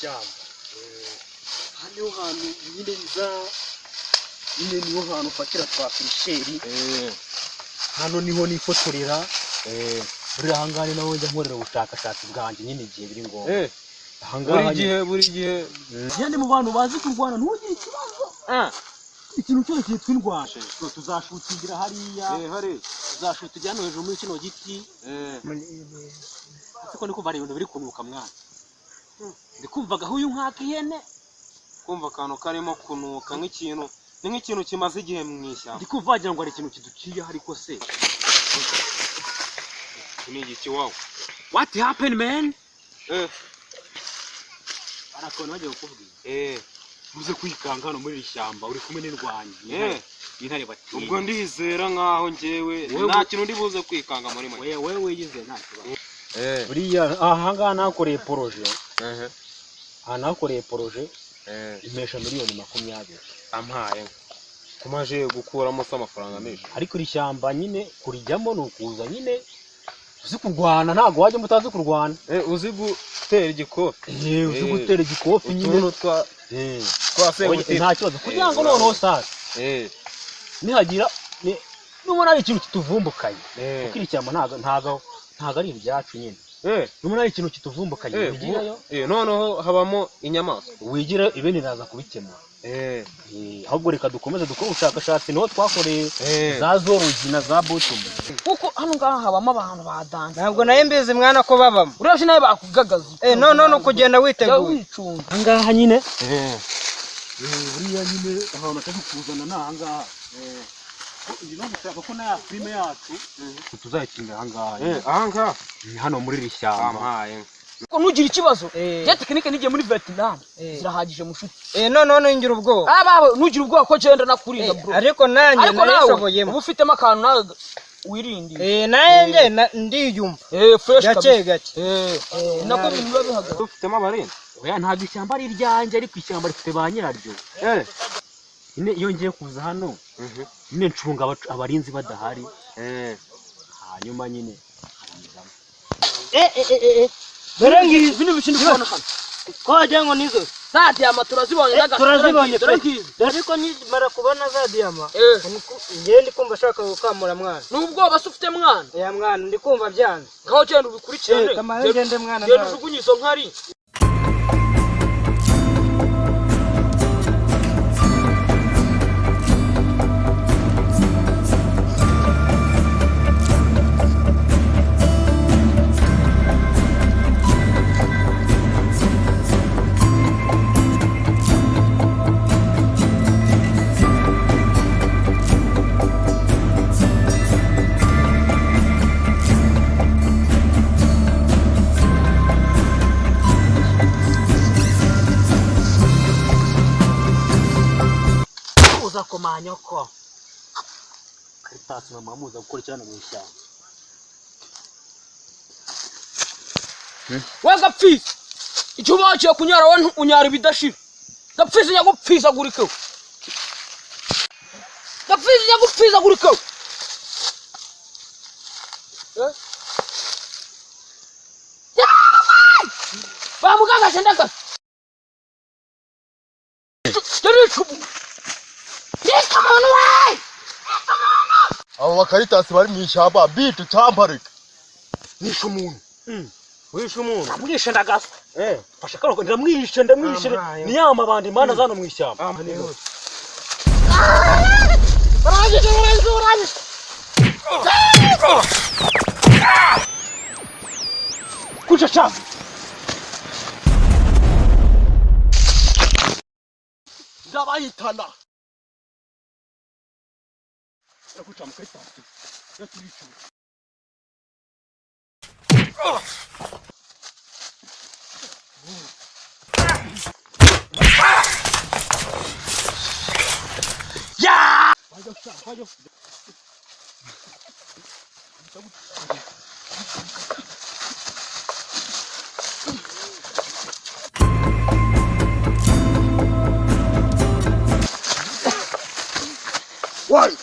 ishyamba. Hano hantu nyine nza nyine niho hantu ufatira twa frisheri. Hano niho nifotorera. Buri hangane naho njya nkorera ubushakashatsi bwanjye nyine igihe biri ngombwa. Buri gihe yandi mu bantu bazi kurwana ntugire ikibazo. Ikintu cyose cyitwa indwara tuzashutingira hariya. Tuzashutingira hano hejuru muri kino giti. Siko niko bari ibintu biri kunuka mwana. Ndikumvaga huyu nkaka ihene. Kumva akantu karimo kunuka nk'ikintu ni nk'ikintu kimaze igihe mwishyamba. Ndikumva wagira ngo ari ikintu kiduciye ariko se. Ni igiki wawe? What happened man? Arakona bagiye kukubwira. Muze kwikanga hano muri ishyamba uri kumwe n'indwanyi. Intare bati. Ubwo ndizera nkaho njyewe nta kintu ndi buze kwikanga muri mwe. Wewe yize nta kibazo. Buriya ahanga nakoreye projet. Nakoreye projet. Imesha miliyoni 20. Ampaye. Kumaje gukuramo amafaranga menshi. Ariko iri shyamba nyine kurijyamo nukuza nyine uzi kurwana ntago waje mutazi kurwana. Uzi gutera igikofi. Uzi gutera igikofi nyine twase nta kibazo kugira ngo noneho sasa. Nihagira nubona ari ikintu kituvumbukanye. Kuko iri shyamba ntago ari ibyacu nyine. Nubona ari ikintu kituvumbukanye wigirayo. Noneho habamo inyamaswa. Wigira ibindi naza kubikemura. Ahubwo reka dukomeze dukora ubushakashatsi niho twakoreye za zorogi na za botumu. Kuko hano ngaha habamo abantu badanga. Ntabwo naye mbizi mwana ko babamo. Urabye naye bakugagaza. No kugenda witeguye. Angaha nyine. Buriya nyine ahantu atakuzana nahangaha. Iyo nshaka ko na filime yacu tuzayikinga ahangaha. Ahangaha ni hano muri iri shyamba. Ampaye. Ko nugira ikibazo je tekinike nigiye muri Vietnam zirahagije mushuti. None ngira ubwoba. Bawe nugira ubwoba ko genda nakurinda bro. Ariko nanjye narishoboyemo. Ubufitemo akantu nawe wirindi. Nanjye ndiyumva. Fresh gake gake. Nako bintu biba bihagaze. Ufitemo abarinda. Oya ntabwo ishyamba ari iryanjye ariko ishyamba rifite ba nyiraryo. Ine iyo ngiye kuza hano nyine ncunga abarinzi badahari. Hanyuma nyine Berengi bino bishindi kubona hano. Kwaje ngo nizo. Za diama turazibonye naga. Turazibonye ariko nimara kubona za diama. Ngiye ndikumva shaka gukamura mwana. Nubwo basufite mwana. Mwana ndikumva byanze. Ngaho cyane ubikurikirane. Kamara ngende mwana. Genda ujugunye izo nkari. Komanyoko Karitasi mama muza gukurikirana mu ishyamba. Wagapfisi icyo baciye kunyara we unyara ibidashira. Gapfisi nyagupfisa gurike. Gapfisi nyagupfisa gurike. Bamugaga sendaka. Abo bakaritasi bari mu ishyamba bitu cyamparika. Nishe umuntu. Wishe umuntu. Amwishe ndagasa. Fasha karo ndamwishe ni yama bandi mana zano mu ishyamba. Kucha cha. Ndabayitana. Kucha mkaritasi. Yaturichu. Ya! Vayo. Why?